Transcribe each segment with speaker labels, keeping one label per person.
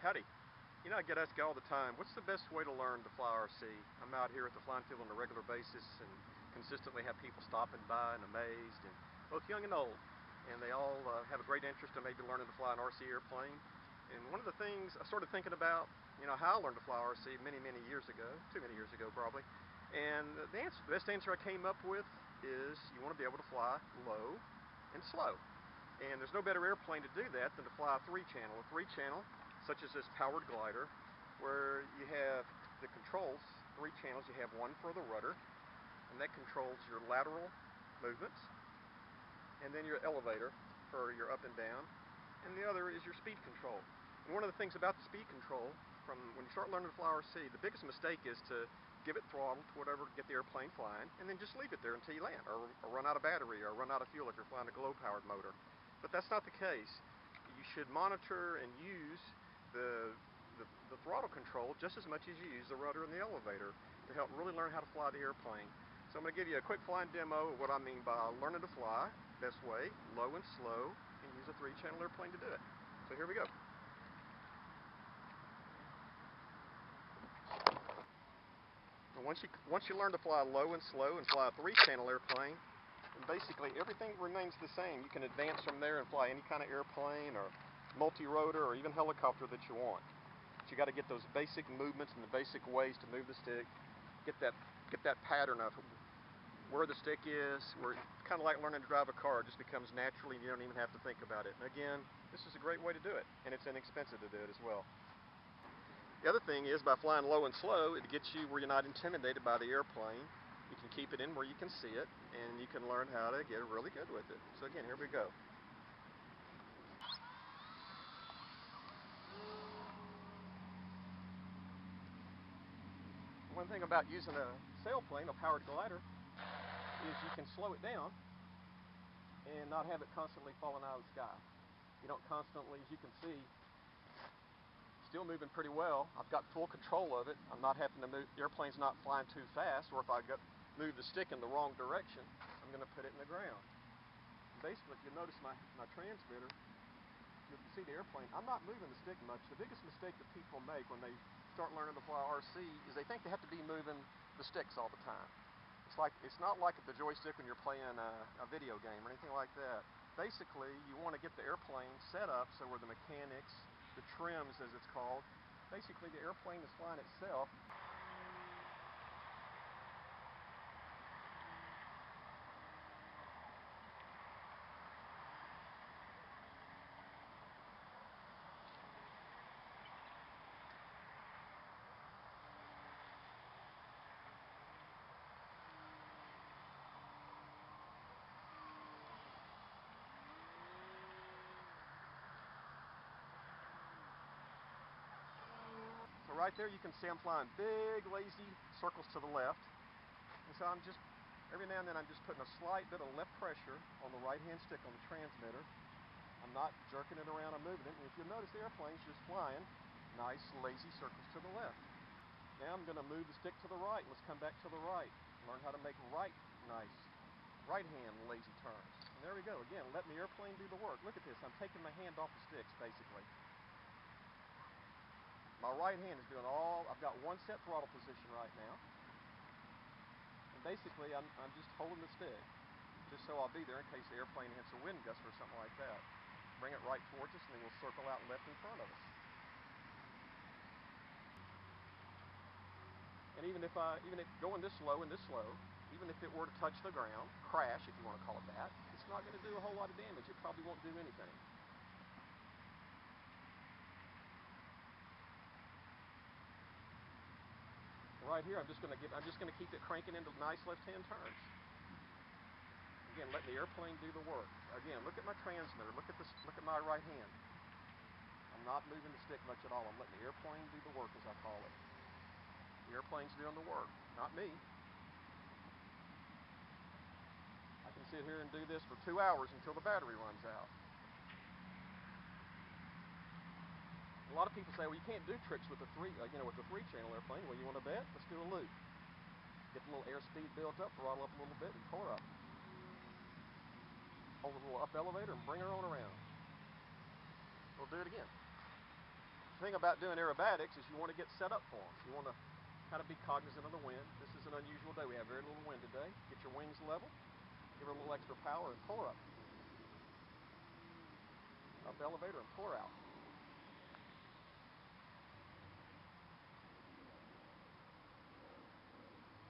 Speaker 1: Howdy. You know, I get asked all the time, what's the best way to learn to fly RC? I'm out here at the flying field on a regular basis and consistently have people stopping by and amazed, and both young and old. And they all have a great interest in maybe learning to fly an RC airplane. And one of the things I started thinking about, how I learned to fly RC many, many years ago, too many years ago probably. And the best answer I came up with is you want to be able to fly low and slow. And there's no better airplane to do that than to fly a three-channel. A three-channel, such as this powered glider, where you have the controls, three channels. You have one for the rudder, and that controls your lateral movements, and then your elevator for your up and down, and the other is your speed control. And one of the things about the speed control, from when you start learning to fly RC, the biggest mistake is to give it throttle to whatever, get the airplane flying, and then just leave it there until you land, or run out of battery, or run out of fuel if you're flying a glow-powered motor. But that's not the case. You should monitor and use the throttle control just as much as you use the rudder and the elevator to help really learn how to fly the airplane. So I'm going to give you a quick flying demo of what I mean by learning to fly, best way, low and slow, and use a three-channel airplane to do it. So here we go. And once you learn to fly low and slow and fly a three-channel airplane, and basically everything remains the same. You can advance from there and fly any kind of airplane or multi-rotor or even helicopter that you want. But you got to get those basic movements and the basic ways to move the stick. Get that pattern of where the stick is. Where it's kind of like learning to drive a car. It just becomes naturally. You don't even have to think about it. And again, this is a great way to do it, and it's inexpensive to do it as well. The other thing is, by flying low and slow, it gets you where you're not intimidated by the airplane. You can keep it in where you can see it, and you can learn how to get really good with it. So again, here we go. One thing about using a sailplane, a powered glider, is you can slow it down and not have it constantly falling out of the sky. You don't constantly, as you can see, still moving pretty well. I've got full control of it. I'm not having to move, the airplane's not flying too fast, or if I move the stick in the wrong direction, I'm going to put it in the ground. Basically, if you notice my transmitter, you can see the airplane. I'm not moving the stick much. The biggest mistake that people make when they start learning to fly RC is they think they have to be moving the sticks all the time. It's not like the joystick when you're playing a video game or anything like that. Basically, you want to get the airplane set up so where the mechanics, the trims as it's called, basically the airplane is flying itself. So right there you can see I'm flying big, lazy circles to the left. And so every now and then I'm just putting a slight bit of left pressure on the right-hand stick on the transmitter. I'm not jerking it around or moving it. And if you'll notice, the airplane's just flying nice, lazy circles to the left. Now I'm going to move the stick to the right. Let's come back to the right. Learn how to make nice right-hand lazy turns. And there we go. Again, letting the airplane do the work. Look at this. I'm taking my hand off the sticks, basically. My right hand is doing I've got one set throttle position right now. And basically, I'm just holding the stick, just so I'll be there in case the airplane hits a wind gust or something like that. Bring it right towards us, and then we'll circle out left in front of us. And even if going this low and this slow, even if it were to touch the ground, crash if you want to call it that, it's not going to do a whole lot of damage. It probably won't do anything. Right here, I'm just going to keep it cranking into nice left-hand turns. Again, let the airplane do the work. Again, look at my transmitter. Look at my right hand. I'm not moving the stick much at all. I'm letting the airplane do the work, as I call it. The airplane's doing the work, not me. I can sit here and do this for 2 hours until the battery runs out. A lot of people say, well, you can't do tricks with the three-channel airplane. Well, you want to bet? Let's do a loop. Get the little airspeed built up, throttle up a little bit, and pull her up. Hold the little up elevator and bring her on around. We'll do it again. thing about doing aerobatics is you want to get set up for them. You want to kind of be cognizant of the wind. This is an unusual day. We have very little wind today. Get your wings level. Give her a little extra power and pull her up. Up the elevator and pull her out.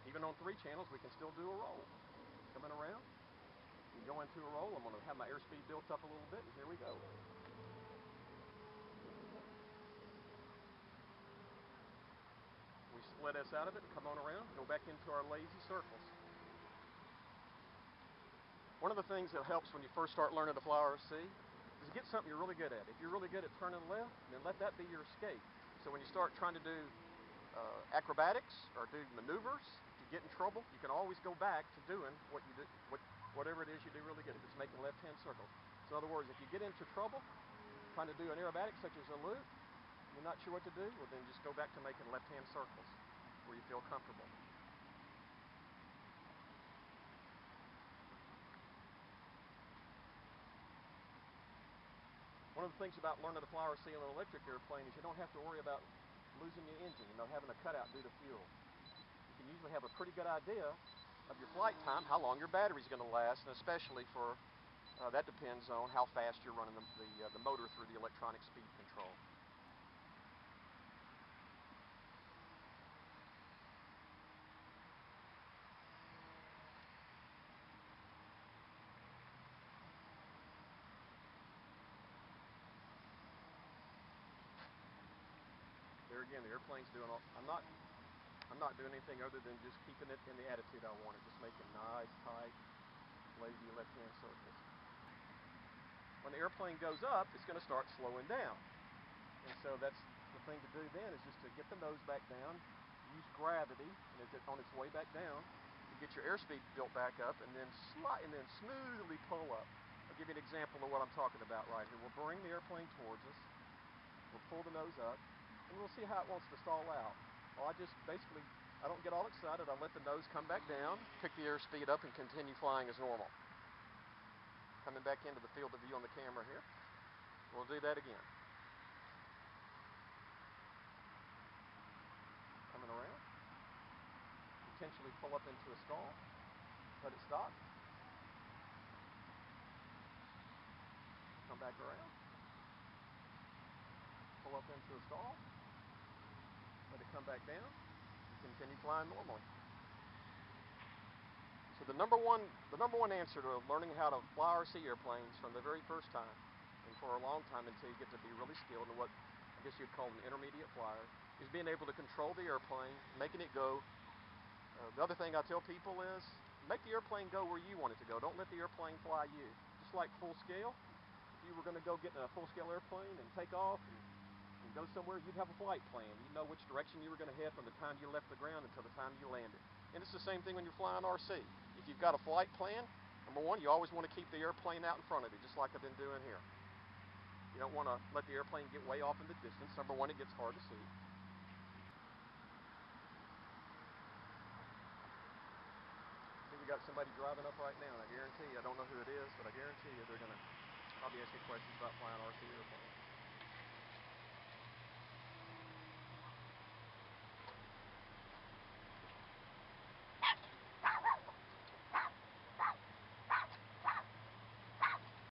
Speaker 1: Even on 3 channels, we can still do a roll. Coming around, we go into a roll. I'm going to have my airspeed built up a little bit, and here we go. We split us out of it and come on around, go back into our lazy circles. One of the things that helps when you first start learning to fly RC is get something you're really good at. If you're really good at turning left, then let that be your escape. So when you start trying to do acrobatics or do maneuvers, get in trouble, you can always go back to doing what you do, whatever it is you do really good. If it's making left-hand circles. So in other words, if you get into trouble trying to do an aerobatic such as a loop, you're not sure what to do, well then just go back to making left-hand circles where you feel comfortable. One of the things about learning to fly RC on an electric airplane is you don't have to worry about losing your engine, having a cutout due to fuel. You can usually have a pretty good idea of your flight time, how long your battery's going to last, and especially for, that depends on how fast you're running the motor through the electronic speed control. There again, the airplane's doing all, I'm not doing anything other than just keeping it in the attitude I want it, just making nice, tight, lazy left-hand circles. When the airplane goes up, it's going to start slowing down. And so that's the thing to do then is just to get the nose back down, use gravity, and as it's on its way back down, to get your airspeed built back up, and then smoothly pull up. I'll give you an example of what I'm talking about right here. We'll bring the airplane towards us, we'll pull the nose up, and we'll see how it wants to stall out. Well, I don't get all excited. I let the nose come back down, pick the airspeed up, and continue flying as normal. Coming back into the field of view on the camera here. We'll do that again. Coming around. Potentially pull up into a stall. Let it stop. Come back around. Pull up into a stall. Let it come back down. Continue flying normally. So the number one answer to learning how to fly RC airplanes from the very first time and for a long time until you get to be really skilled in what I guess you'd call an intermediate flyer is being able to control the airplane, making it go. The other thing I tell people is make the airplane go where you want it to go. Don't let the airplane fly you. Just like full scale, if you were going to go get in a full scale airplane and take off and go somewhere, you'd have a flight plan. You'd know which direction you were going to head from the time you left the ground until the time you landed. And it's the same thing when you're flying RC. If you've got a flight plan, number one, you always want to keep the airplane out in front of you, just like I've been doing here. You don't want to let the airplane get way off in the distance. Number one, it gets hard to see. See, we got somebody driving up right now, and I guarantee you, I don't know who it is, but I guarantee you they're going to probably ask you questions about flying RC airplanes.